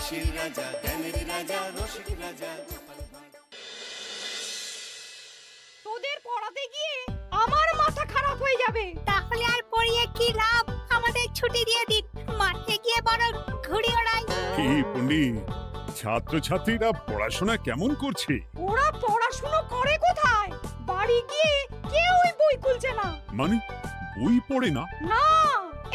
হাসির রাজা, জ্ঞানের রাজা, রসিক রাজা। তোদের পড়াতে গিয়ে আমার মাথা খারাপ হয়ে যাবে। তাহলে আর পড়িয়ে কি লাভ? আমাদের ছুটি দিয়ে দিন, মাঠে গিয়ে বরং ঘুড়ি ওড়াই। কি পণ্ডিত, ছাত্রছাত্রীরা পড়াশোনা কেমন করছে? ওরা পড়াশুনো করে কোথায়? বাড়ি গিয়ে কেউই বই খুলছে না। মানে বই পড়ে না? না,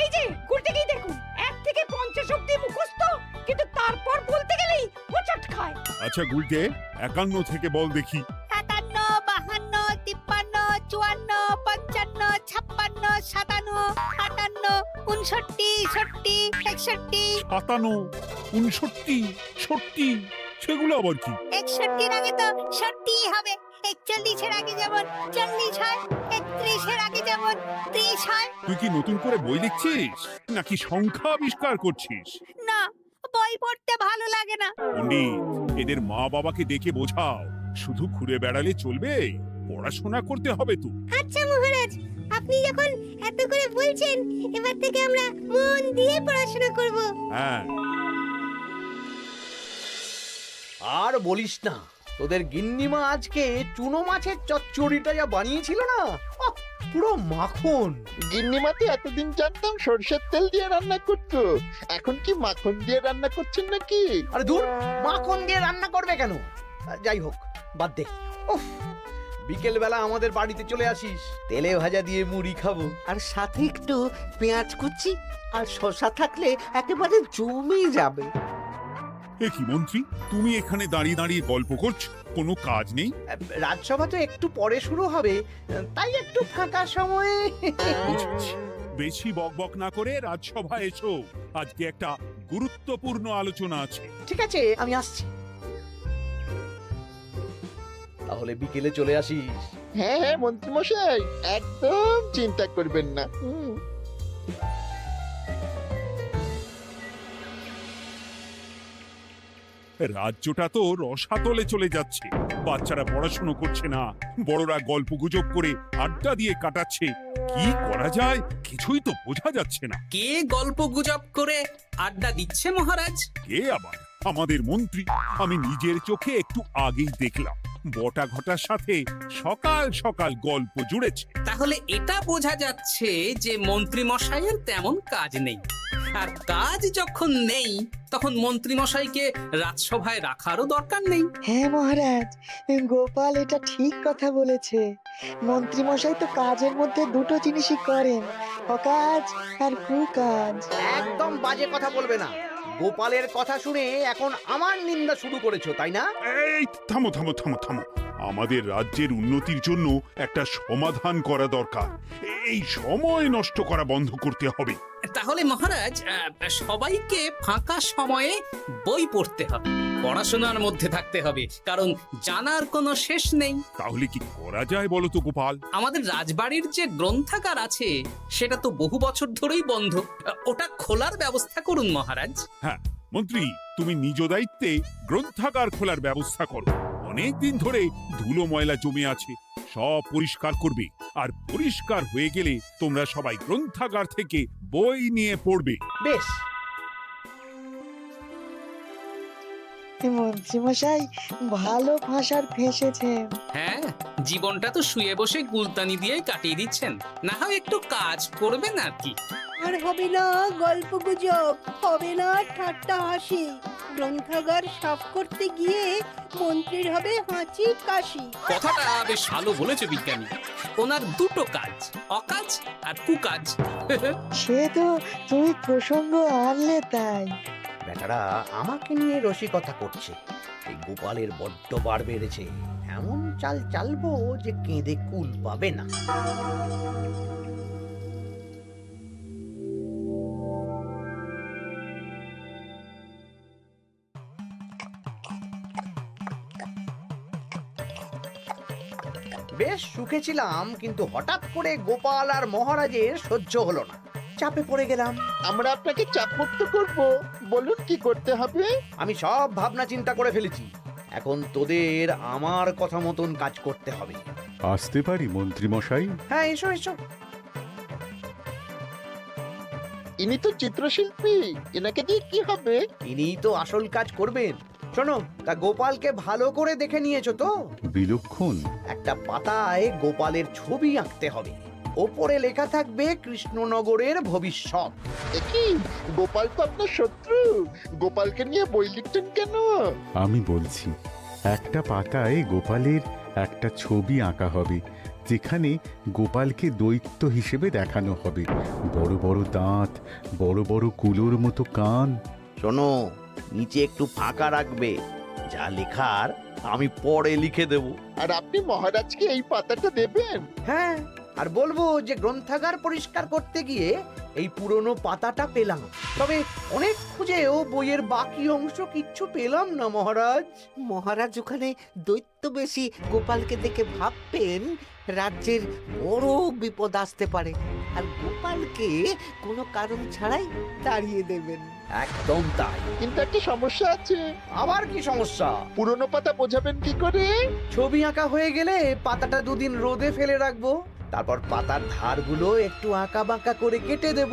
এই যে গুলটেকেই দেখুন, 1 থেকে 50 অবধি মুখস্থ, কিন্তু তারপর বলতে গেলেই হোঁচট খায়। আচ্ছা গুলটে, 51 থেকে বল দেখি। 57, 52, 53, 54, 55, 56, 57, 58, 59, 60, 61। 57, 59, 60, সেগুলো আবার কি? 61 আগে তো 60 হবে। 41 এর আগে যেমন 40 হয়, 31 এর আগে যেমন 30 হয়। তুই কি নতুন করে বই লিখছিস নাকি সংখ্যা আবিষ্কার করছিস? না, বই পড়তে ভালো লাগে না। পণ্ডিত, এদের মা বাবাকে ডেকে বোঝাও, শুধু ঘুরে বেড়ালে চলবে, পড়াশোনা করতে হবে তো। আচ্ছা মহারাজ, আপনি যখন এত করে বলছেন, এবার থেকে আমরা মন দিয়ে পড়াশোনা করব। হ্যাঁ, আর বলিস না, তোদের গিন্নিমা আজকে চুনো মাছের চচ্চড়িটা যা বানিয়েছিল না, আহ, পুরো মাখন। গিন্নিমাতে এতদিন জানতাম সরষের তেল দিয়ে রান্না করতো, এখন কি মাখন দিয়ে রান্না করছেন নাকি? আরে দূর, মাখন দিয়ে রান্না করবে কেন? যাই হোক, বাদ দে। উফ, বিকেল বেলা আমাদের বাড়িতে চলে আসিস, তেলে ভাজা দিয়ে মুড়ি খাবো। আর সাথে একটু পেঁয়াজ কুচি আর শসা থাকলে একেবারে জমে যাবে। এ কি মন্ত্রী, তুমি এখানে দাঁড়িয়ে দাঁড়িয়ে গল্প করছো, কোনো কাজ নেই? রাজসভা তো একটু পরে শুরু হবে, তাই একটু ফাঁকা সময়ে। বুঝেছি। বেশি বকবক না করে রাজসভায় এসো, আজকে একটা গুরুত্বপূর্ণ আলোচনা আছে। ঠিক আছে, আমি আসছি। তাহলে বিকেলে চলে আসিস। হ্যাঁ হ্যাঁ মন্ত্রী মশাই, একদম চিন্তা করবেন না। রাজ্যটা তো রসাতলে চলে যাচ্ছে, বাচ্চারা পড়াশুনো করছে না, বড়রা গল্প গুজব করে আড্ডা দিয়ে কাটাচ্ছে। কি করা যায় কিছুই তো বোঝা যাচ্ছে না। কে গল্প গুজব করে আড্ডা দিচ্ছে মহারাজ? কে আবার? আমাদের মন্ত্রী। আমি নিজের চোখে একটু আগেই দেখলাম, বটা ঘটার সাথে সকাল সকাল গল্প জুড়েছে। তাহলে এটা বোঝা যাচ্ছে যে মন্ত্রী মশাইয়ের তেমন কাজ নেই, আর কাজ যখন নেই তখন মন্ত্রী মশাইকে রাজসভায় রাখারও দরকার নেই। হ্যাঁ মহারাজ, গোপাল এটা ঠিক কথা বলেছে। মন্ত্রী মশাই তো কাজের মধ্যে দুটো জিনিসই করেন, অকাজ আর কুকাজ। একদম বাজে কথা বলবে না। গোপালের কথা শুনে এখন আমার নিন্দা শুরু করেছো, তাই না? এই থামো থামো থামো থামো, আমাদের রাজ্যের উন্নতির জন্য একটা সমাধান করা দরকার। এই সময় নষ্ট করা বন্ধ করতে হবে। তাহলে মহারাজ, সবাইকে ফাঁকা সময়ে বই পড়তে হবে, পড়াশোনার মধ্যে থাকতে হবে, কারণ জানার কোনো শেষ নেই। তাহলে কি করা যায় বলো তো গোপাল? আমাদের রাজবাড়ির যে গ্রন্থাগার আছে সেটা তো বহু বছর ধরেই বন্ধ, ওটা খোলার ব্যবস্থা করুন মহারাজ। হ্যাঁ মন্ত্রী, তুমি নিজ দায়িত্বে গ্রন্থাগার খোলার ব্যবস্থা করো। অনেক দিন ধরে ধুলো ময়লা জমে আছে, সব পরিষ্কার করবে, আর পরিষ্কার হয়ে গেলে তোমরা সবাই গ্রন্থাগার থেকে বই নিয়ে পড়বে। বেশ। মন্ত্রী মশাই ভালো ভাষার ফেঁসেছেন। হ্যাঁ, জীবনটা তো শুয়ে বসে গুলতানি দিয়ে কাটিয়ে দিচ্ছেন, না হয় একটু কাজ করবেন আর কি। আর হবে না গল্প গুজব, হবে না ঠাট্টা হাসি। গ্রন্থাগার সাফ করতে গিয়ে মন্ত্রীর হবে হাঁচি কাশি। কথাটা বেশ ভালো বলেছে বিজ্ঞানী। ওনার দুটো কাজ, অকাজ আর কুকাজ। সে তো তুমি প্রসঙ্গ আনলে তাই। বেটারা আমাকে নিয়ে রসিকতা করছে। এই গোপালের বড্ড বার বেড়েছে, এমন চাল চালবো যে কেঁদে কুল পাবে না। বেশ সুখে ছিলাম, কিন্তু হঠাৎ করে গোপাল আর মহারাজের সহ্য হলো না, চাপে পড়ে গেলাম। আমরা আপনাকে চাপমুক্ত করব, বলুন কি করতে হবে? আমি সব ভাবনা চিন্তা করে ফেলেছি, এখন তোদের আমার কথা মতন কাজ করতে হবে। আসতে পারি মন্ত্রী মশাই? হ্যাঁ, এসো এসো। ইনি তো চিত্রশিল্পী, এনাকে দিয়ে কি হবে? ইনিই তো আসল কাজ করবেন। শোনো, তা গোপালকে ভালো করে দেখে নিয়েছো তো? বিলক্ষণ। একটা পাতায় গোপালের ছবি আঁকতে হবে, ওপরে লেখা থাকবে কৃষ্ণনগরের ভবিষ্যৎ। কি গোপাল তো আপনার শত্রু, গোপালকে নিয়ে বই লিখতেন কেন? আমি বলছি, একটা পাতায় গোপালের একটা ছবি আঁকা হবে, যেখানে গোপালকে দৈত্য হিসেবে দেখানো হবে। বড় বড় দাঁত, বড় বড় কুলোর মতো কান। শোনো, নিচে একটু ফাঁকা রাখবে, যা লেখার আমি পরে লিখে দেব। আর আপনি মহারাজকে এই পাতাটা দেবেন? হ্যাঁ, আর বলবো যে গ্রন্থাগার পরিষ্কার করতে গিয়ে এই পুরনো পাতাটা পেলাম, তবে অনেক খুঁজেও বইয়ের বাকি অংশ কিচ্ছু পেলাম না মহারাজ। মহারাজ ওখানে দৈত্য বেশি গোপালকে দেখে ভাববেন রাজ্যের বড় বিপদ আসতে পারে, আর গোপালকে কোনো কারণ ছাড়াই তাড়িয়ে দেবেন। একদম তাই। কিন্তু একটা সমস্যা আছে। আবার কি সমস্যা? পুরনো পাতা বোঝাবেন কি করে? ছবি আঁকা হয়ে গেলে পাতাটা দুদিন রোদে ফেলে রাখবো, তারপর পাতার ধারগুলো একটু আঁকা বাঁকা করে কেটে দেব,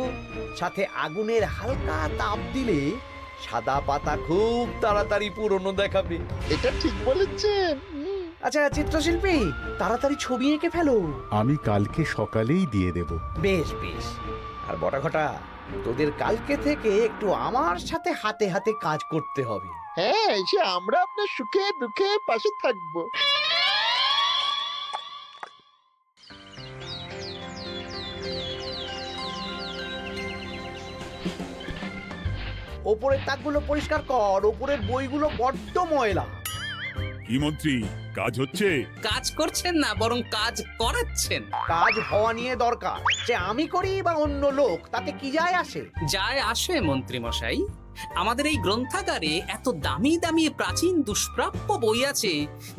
সাথে আগুনের হালকা তাপ দিলে সাদা পাতা খুব তাড়াতাড়ি পুরনো দেখাবে। এটা ঠিক বলেছেন। আচ্ছা চিত্রশিল্পী, তাড়াতাড়ি ছবি এঁকে ফেলো। আমি কালকে সকালেই দিয়ে দেব। বেশ বেশ। আর বটা ঘটা, তোদের কালকে থেকে একটু আমার সাথে হাতে হাতে কাজ করতে হবে। হ্যাঁ, সে আমরা আপনার সুখে দুঃখে পাশে থাকবো। ওপরের তাকগুলো পরিষ্কার কর, ওপরের বইগুলো বড্ড ময়লা। কি মন্ত্রী, কাজ হচ্ছে? কাজ করছেন না, বরং কাজ করাচ্ছেন। কাজ হওয়া নিয়ে দরকার, সে আমি করি বা অন্য লোক, তাতে কি যায় আসে? যায় আসে মন্ত্রী মশাই। আমাদের এই গ্রন্থাগারে এত দামি দামি প্রাচীন দুষ্প্রাপ্য বই আছে,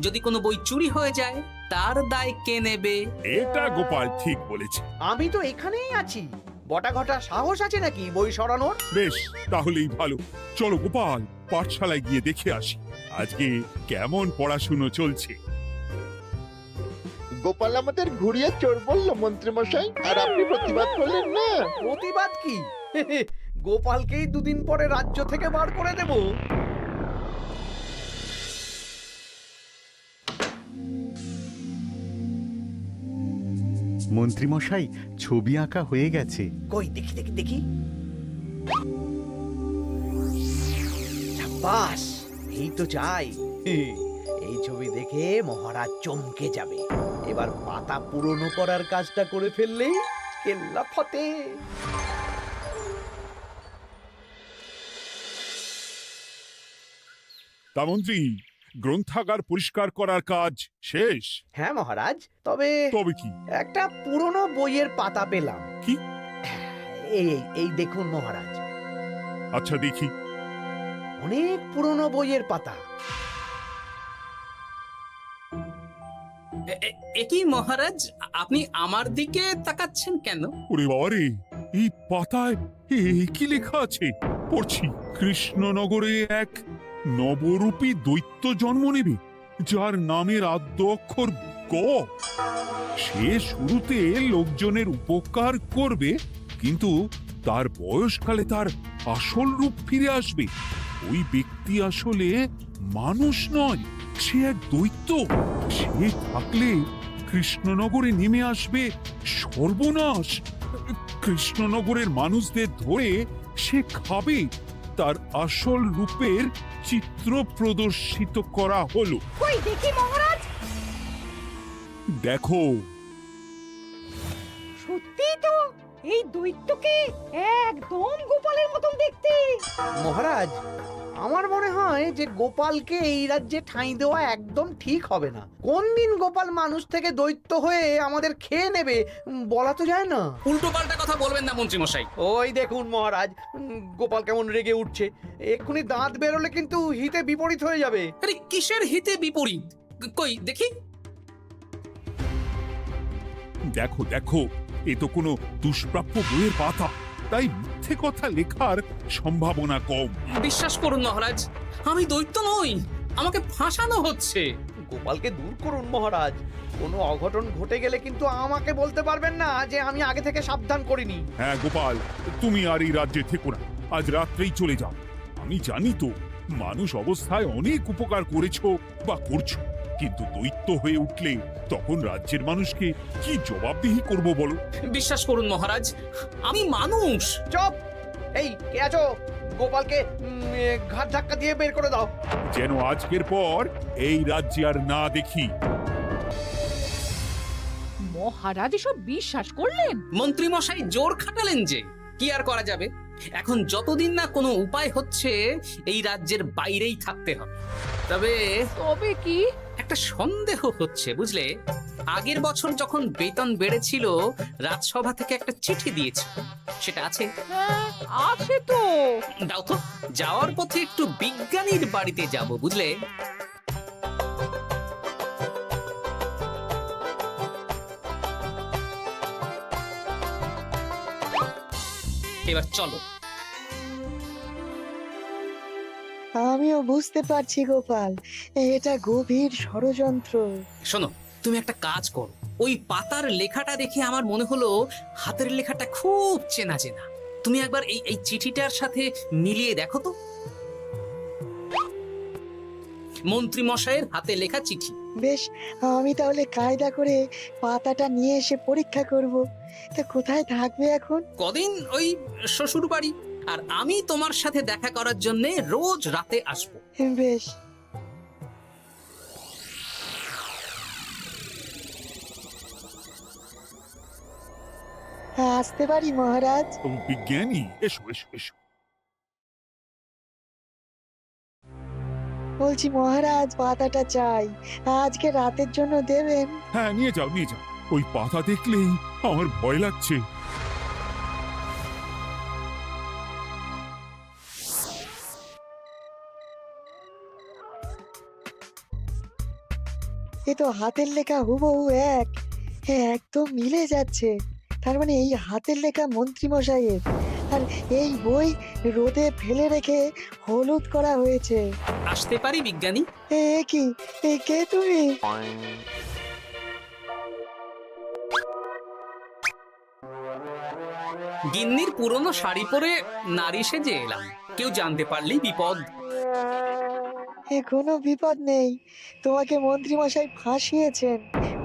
যদি কোনো বই চুরি হয়ে যায় তার দায় কে নেবে? এটা গোপাল ঠিক বলেছে। আমি তো এখানেই আছি, বটা ঘটা সাহস আছে নাকি বই সরানোর? বেশ, তাহলেই ভালো। চলো গোপাল, পাঠশালায় গিয়ে দেখে আসি আজকে কেমন পড়াশুনো চলছে। গোপাল আমাদের ঘুরিয়ে চোর বললো মন্ত্রী মশাই, আর আপনি প্রতিবাদ করলেন না। প্রতিবাদ কি? গোপালকেই দুদিন পরে রাজ্য থেকে বার করে দেব। মন্ত্রীমশাই, ছবি আঁকা হয়ে গেছে। কই দেখি দেখি দেখি। সাব্বাস, এই তো চাই। এই ছবি দেখে মহারাজ চমকে যাবে। এবার পাতা পুরনো করার কাজটা করে ফেললেই কেল্লা ফতে। তা মন্ত্রী, গ্রন্থাগার পরিষ্কার করার কাজ শেষ? হ্যাঁ মহারাজ, তবে তবে কি? একটা পুরনো বইয়ের পাতা পেলাম। কি? এই এই এই দেখুন মহারাজ, আচ্ছা দেখি। অনেক পুরনো বইয়ের পাতা। একই মহারাজ, আপনি আমার দিকে তাকাচ্ছেন কেন? ওরে বাবারে, এই পাতায় কি লেখা আছে? পড়ছি, কৃষ্ণনগরে এক নবরূপী দৈত্য জন্ম নেবে, যার নামের আদ্য অক্ষর গ। সে শুরুতে লোকজনের উপকার করবে, কিন্তু তার বয়সকালে তার আসল রূপ ফিরে আসবে। ওই ব্যক্তি আসলে মানুষ নয়, সে এক দৈত্য। সে থাকলে কৃষ্ণনগরে নেমে আসবে সর্বনাশ। কৃষ্ণনগরের মানুষদের ধরে সে খাবে। তার আসল রূপের চিত্র প্রদর্শিত করা হলো। কই দেখি মহারাজ। দেখো, সত্যি তো, এই দৈত্যকে একদম গোপালের মতন দেখতে। মহারাজ, আমার মনে হয় যে গোপালকে এই রাজ্যে ঠাঁই দেওয়া একদম ঠিক হবে না। কোন দিন গোপাল মানুষ থেকে দৈত্য হয়ে আমাদের খেয়ে নেবে বলা তো যায় না। উল্টো পাল্টা কথা বলবেন না মন্ত্রী মশাই। ওই দেখুন মহারাজ, গোপাল কেমন রেগে উঠছে। এক্ষুনি দাঁত বেরোলে কিন্তু হিতে বিপরীত হয়ে যাবে। আরে কিসের হিতে বিপরীত? কই দেখি। দেখো দেখো, এ তো কোনো দুষ্প্রাপ্য বইয়ের পাতা, তাই মিথ্যে কথা লেখার সম্ভাবনা কম। বিশ্বাস করুন মহারাজ, আমি দৈত্য নই, আমাকে ফাঁসানো হচ্ছে। গোপালকে দূর করুন মহারাজ। কোনো অঘটন ঘটে গেলে কিন্তু আমাকে বলতে পারবেন না যে আমি আগে থেকে সাবধান করিনি। হ্যাঁ গোপাল, তুমি আর এই রাজ্যে থেকো না, আজ রাত্রেই চলে যাও। আমি জানি তো মানুষ অবস্থায় অনেক উপকার করেছো বা করছো, কিন্তু দৈত্য হয়ে উঠলে তখন রাজ্যের মানুষকে কি জবাবদিহি করব বলো? বিশ্বাস করুন মহারাজ, আমি মানুষ। চুপ! এই কে আছো? গোপালকে ঘাট ধাক্কা দিয়ে বের করে দাও। যেন আজকের পর এই রাজ্যে আর না দেখি। মহারাজ এসব বিশ্বাস করলেন? মন্ত্রী মশাই জোর খাটালেন যে, কি আর করা যাবে। এখন যতদিন না কোনো উপায় হচ্ছে এই রাজ্যের বাইরেই থাকতে হবে। তবে কি? একটা সন্দেহ হচ্ছে বুঝলে। আগের বছর যখন বেতন বেড়েছিল, রাজসভা থেকে একটা চিঠি দিয়েছে, সেটা আছে? হ্যাঁ, আছে তো। দাও তো, যাওয়ার পথে একটু বিজ্ঞানীর বাড়িতে যাব বুঝলে। এবার চলো। আমিও বুঝতে পারছি গোপাল, এটা গভীর ষড়যন্ত্র। শোনো, তুমি একটা কাজ করো। ওই পাতার লেখাটা দেখে আমার মনে হলো হাতের লেখাটা খুব চেনা চেনা। তুমি একবার এই চিঠিটার সাথে মিলিয়ে দেখো তো। মন্ত্রী মশাইয়ের হাতে লেখা চিঠি। বেশ, আমি তাহলে কায়দা করে পাতাটা নিয়ে এসে পরীক্ষা করব। তা কোথায় থাকবে এখন? কদিন ওই শ্বশুর বাড়ি, আর আমি তোমার সাথে দেখা করার জন্য রোজ রাতে আসবো। বেশ। আসতে পারি মহারাজ? বিজ্ঞানী, এসো এসো এসো। বলছি মহারাজ, পাতাটা চাই, আজকে রাতের জন্য দেবেন? হ্যাঁ, নিয়ে যাও নিয়ে যাও। ওই পাতা দেখলেই আমার ভয় লাগছে। এ তো হাতের লেখা হুবহু এক। একদম মিলে যাচ্ছে। তার মানে এই হাতের লেখা মন্ত্রী মশাইয়ের, আর এই বই রোদে ফেলে রেখে হলুদ করা হয়েছে। আসতে পারি বিজ্ঞানী? এ কি, এ কে তুমি? গিন্নির পুরনো শাড়ি পরে নারী সেজে এলাম, কেউ জানতে পারলেই বিপদ। এ কোনো বিপদ নেই, তোমাকে মন্ত্রী মশাই ফাঁসিয়েছেন।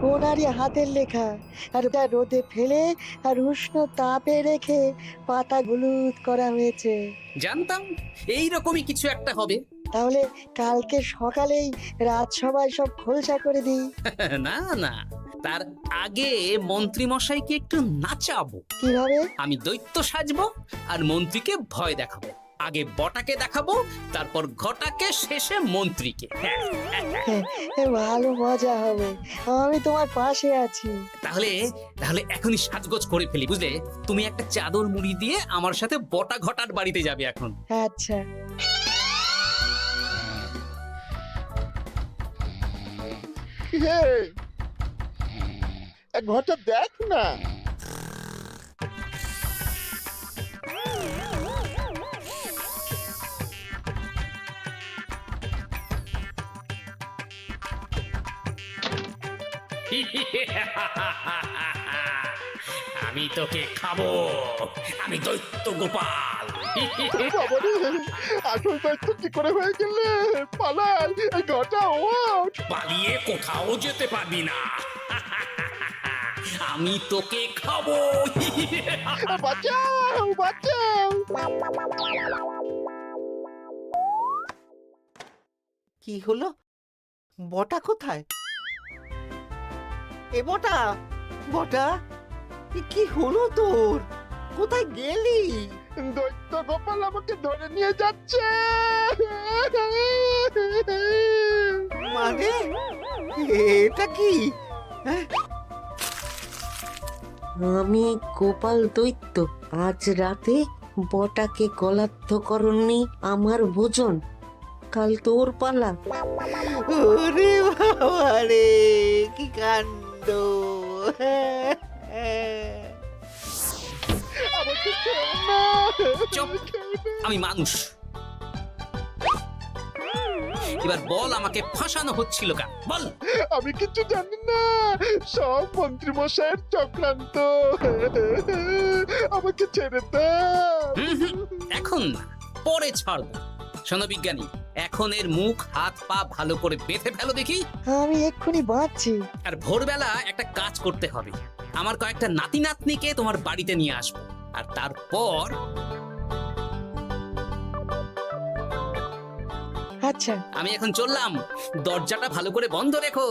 ওনারই হাতের লেখা, আর ওটা রোদে ফেলে আর উষ্ণ তাপে রেখে পাতা হলুদ করা হয়েছে। জানতাম এইরকমই কিছু একটা হবে। তাহলে কালকে সকালেই রাজসভায় সব খোলসা করে দিই। না না, তার আগে মন্ত্রী মশাইকে একটু নাচাবো। কিভাবে? আমি দৈত্য সাজবো আর মন্ত্রীকে ভয় দেখাবো। আগে বটাকে দেখাবো, তারপর ঘটাকে, শেষে মন্ত্রীকে। ভালো মজা হবে, আমি তোমার পাশে আছি। তাহলে তাহলে এখনই সাজগোজ করে ফেলি বুঝলে। তুমি একটা চাদর মুড়ি দিয়ে আমার সাথে বটা ঘটার বাড়িতে যাবে এখন। আচ্ছা। হে, এক ঘটা দেখ না। আমি তোকে খাবো, আমি দৈত্য গোপাল। বাবারে, আসল দায়িত্ব কি করে হয়ে গেলে? পালাই, এই ঘটা ওঠ। পালিয়ে কোথাও যেতে পারবি না, আমি তোকে খাবো। বাঁচাও, বাঁচাও। কি হলো? বটা কোথায়? এ বটা, বটা, এ কি হলো তোর? কোথায় গেলি? দৈত্য গোপাল আমাকে ধরে নিয়ে যাচ্ছে। মানে এটা কি? আমি গোপাল দৈত্য, আজ রাতে বটাকে গলাদ্ধকরণই আমার ভোজন, কাল তোর পালা। ওরে বাবা রে, কি কাণ্ড! আমাকে খেও না। চুপ, আমি মানুষ। এবার বল আমাকে ফাঁসানো হচ্ছিল কেন বল। আমি কিছু জানি না, সব মন্ত্রী মশাইয়ের চক্রান্ত। আমাকে ছেড়ে দাও। এখন না, পরে ছাড়বো। শোনো বিজ্ঞানী, এখন এর মুখ হাত পা ভালো করে বেঁধে ফেলো দেখি। আমি এক্ষুনি বাঁচছি। আর ভোরবেলা একটা কাজ করতে হবে, আমার কয়েকটা নাতি নাতনিকে তোমার বাড়িতে নিয়ে আসবো, আর তারপর আচ্ছা, আমি এখন চললাম, দরজাটা ভালো করে বন্ধ রেখো।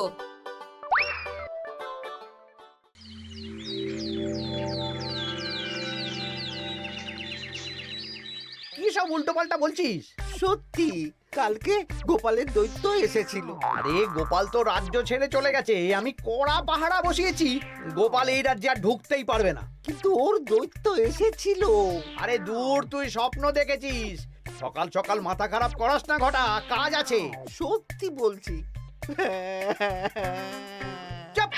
কি সব উল্টো পাল্টা বলছিস? সত্যি কালকে গোপালের দৈত্য এসেছিল। আরে গোপাল তো রাজ্য ছেড়ে চলে গেছে, আমি কড়া পাহারা বসিয়েছি। গোপাল এই রাজ্যে আর ঢুকতেই পারবে না। কিন্তু ওর দৈত্য এসেছিল। আরে দূর, তুই স্বপ্ন দেখেছিস। সকাল সকাল মাথা খারাপ করাস না ঘটা, কাজ আছে। সত্যি বলছি। চুপ!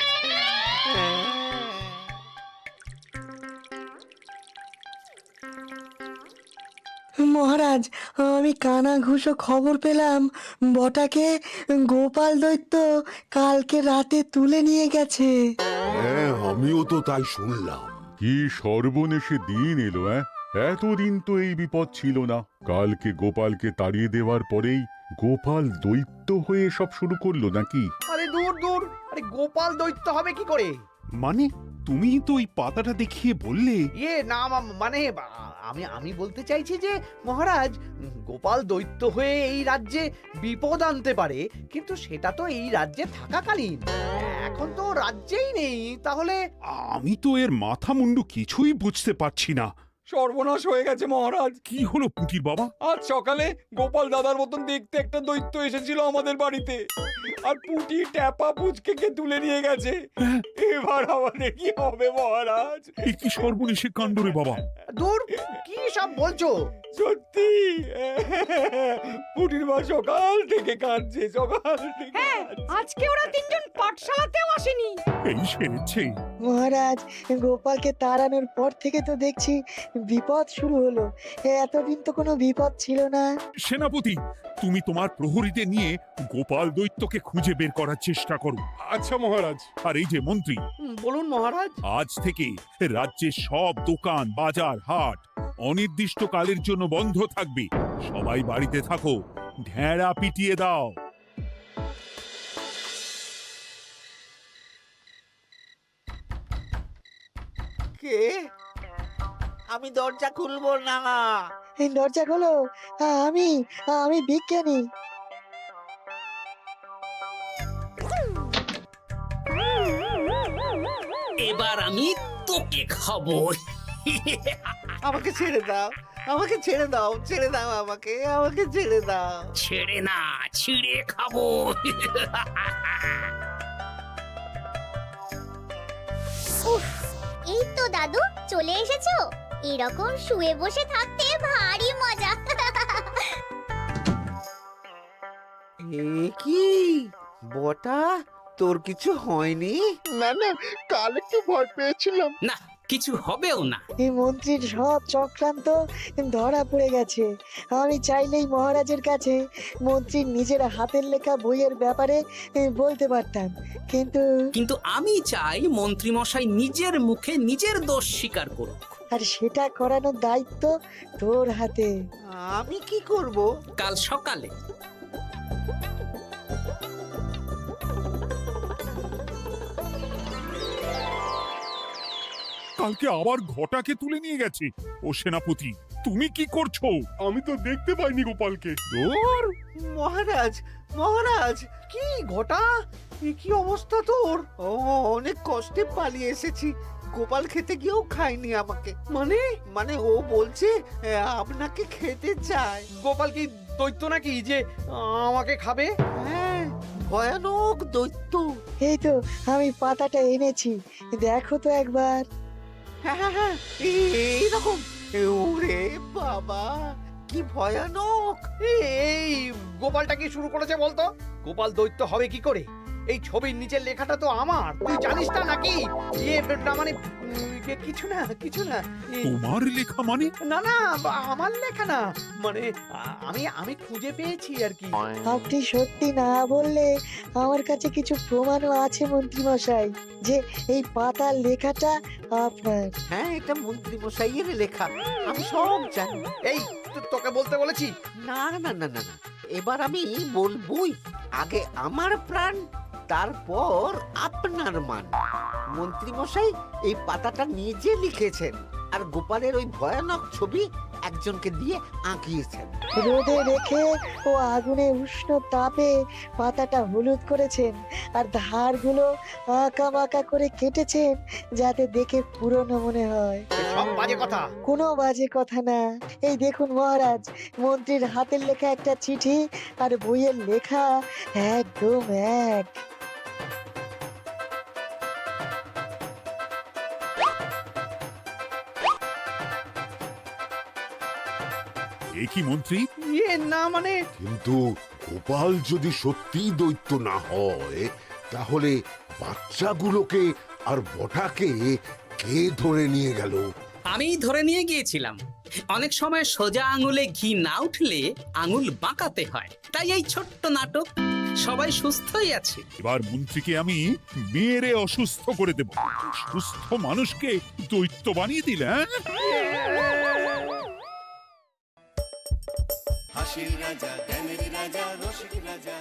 মহারাজ, আমি কানা ঘুষো খবর পেলাম বটাকে গোপাল দৈত্য কালকে রাতে তুলে নিয়ে গেছে। হ্যাঁ, আমিও তো তাই শুনলাম। কি সর্বনেশে দিন এলো! এতদিন তো এই বিপদ ছিল না। কালকে গোপালকে তাড়িয়ে দেওয়ার পরেই গোপাল দৈত্য হয়ে সব শুরু করলো নাকি? আরে দূর দূর, আরে গোপাল দৈত্য হবে কি করে? মানে তুমি তো ওই পাতাটা দেখিয়ে বললে। না মানে আমি বলতে চাইছি যে মহারাজ, গোপাল দৈত্য হয়ে এই রাজ্যে বিপদ আনতে পারে, কিন্তু সেটা তো এই রাজ্যে থাকাকালীন। এখন তো রাজ্যেই নেই, তাহলে আমি তো এর মাথা মুন্ডু কিছুই বুঝতে পারছি না। সর্বনাশ হয়ে গেছে মহারাজ। কি হলো পুটির বাবা? আজ সকালে গোপাল দাদার মতন দেখতে একটা দৈত্য এসেছিল আমাদের বাড়িতে, আর পুটি ট্যাপা পুচকে তুলে নিয়ে গেছে। এবার আমাদের কি হবে মহারাজ? এ কি সর্বনেশে কাণ্ড রে বাবা! দূর, কি সব বলছো? সত্যি, পুটির মা সকাল থেকে কাঁদছে, সকাল থেকে। হ্যাঁ, আজকে ওরা তিনজন পাঠশালাতেও আসেনি। এই সেরেছে। মহারাজ, গোপালকে তাড়ানোর পর থেকে তো দেখছি বিপদ শুরু হলো। এতদিন তো কোনো বিপদ ছিল না। সেনাপতি, তুমি তোমার প্রহরীদের নিয়ে গোপাল দৈত্যকে খুঁজে বের করার চেষ্টা করো। আচ্ছা মহারাজ। আর এই যে মন্ত্রী, বলুন মহারাজ। আজ থেকে রাজ্যের সব দোকান, বাজার, হাট অনির্দিষ্ট কালের জন্য বন্ধ থাকবে। সবাই বাড়িতে থাকো, ঢেঁড়া পিটিয়ে দাও। কে? আমি দরজা খুলবো না। এই দরজা খোলো। আমি আমি বিজ্ঞানী। এবার আমি তোকে খাবো। আমাকে ছেড়ে দাও, আমাকে ছেড়ে দাও, ছেড়ে দাও, আমাকে আমাকে ছেড়ে দাও। ছেড়ে না, ছিঁড়ে খাবো। এই তো দাদু চলে এসেছো। এরকম শুয়ে বসে থাকতে ভারী মজা। এ কি বটা, তোর কিছু হয়নি? না না, কাল একটু ভয় পেয়েছিলাম। না, কিছু হবেও না। এই মন্ত্রীর সব চক্রান্ত ধরা পড়ে গেছে। আমি চাইলেই মহারাজের কাছে মন্ত্রীর নিজের হাতের লেখা বইয়ের ব্যাপারে বলতে পারতাম, কিন্তু আমি চাই মন্ত্রী মশাই নিজের মুখে নিজের দোষ স্বীকার করুক। আর সেটা করানোর দায়িত্ব তোর হাতে। আমি কি করব? কাল সকালে কালকে আবার ঘটাকে তুলে নিয়ে গেছে। ও সেনাপতি, তুমি কি করছো? আমি তো দেখতে পাইনি গোপালকে। দূর! মহারাজ, মহারাজ, কি ঘটা, কি অবস্থা তোর? ও অনেক কষ্টে পালিয়ে এসেছি। গোপাল খেতে গিয়েও খায়নি আমাকে। মানে মানে ও বলছে আপনাকে খেতে চায়। গোপাল কি দৈত্য নাকি যে আমাকে খাবে? হ্যাঁ, ভয়ানক দৈত্য। এই তো আমি পাতাটা এনেছি, দেখো তো একবার। হ্যাঁ হ্যাঁ হ্যাঁ, এইরকম। ওরে বাবা, কি ভয়ানক! এই গোপালটা কি শুরু করেছে বলতো? গোপাল দৈত্য হবে কি করে? এই ছবির নিচের লেখাটা তো আমার, তুই জানিস না নাকি? ইয়ে না মানে কিছু না কিছু না। তোমার লেখা মানে? না না, আমার লেখা না, মানে আমি খুঁজে পেয়েছি আর কি। আপনি সত্যি না বললে আমার কাছে কিছু প্রমাণও আছে মন্ত্রী মশাই, যে এই পাতার লেখাটা আপনার। হ্যাঁ, এটা মন্ত্রী মশাইয়ের লেখা, আমি সব জানি। এই তোকে বলতে বলেছি। না না না না না, এবার আমি বলবই। আগে আমার প্রাণ, তারপর আপনার মান। মন্ত্রী মশাই এই পাতাটা নিজে লিখেছেন, আর গোপালের ওই ভয়ানক ছবি একজনকে দিয়ে আঁকিয়েছেন। রোদে রেখে ও আগুনে উষ্ণ তাপে পাতাটা হলুদ করেছেন, আর ধারগুলো আঁকা বাঁকা করে কেটেছেন যাতে দেখে পুরনো মনে হয়। সব বাজে কথা। কোনো বাজে কথা না। এই দেখুন মহারাজ, মন্ত্রীর হাতের লেখা একটা চিঠি আর বইয়ের লেখা একদম এক। এ কি মন্ত্রী? ইয়ে না মানে, কিন্তু গোপাল যদি সত্যি দৈত্য না হয়, তাহলে বাচ্চাগুলোকে আর বটাকে কে ধরে নিয়ে গেল? আমি ধরে নিয়ে গিয়েছিলাম। অনেক সময় সোজা আঙুলে ঘি না উঠলে আঙুল বাঁকাতে হয়, তাই এই ছোট্ট নাটক। সবাই সুস্থই আছে। এবার মন্ত্রীকে আমি মেরে অসুস্থ করে দেব। সুস্থ মানুষকে দৈত্য বানিয়ে দিলে, হ্যাঁ? হাসির রাজা, জ্ঞানের রাজা, রসিক রাজা।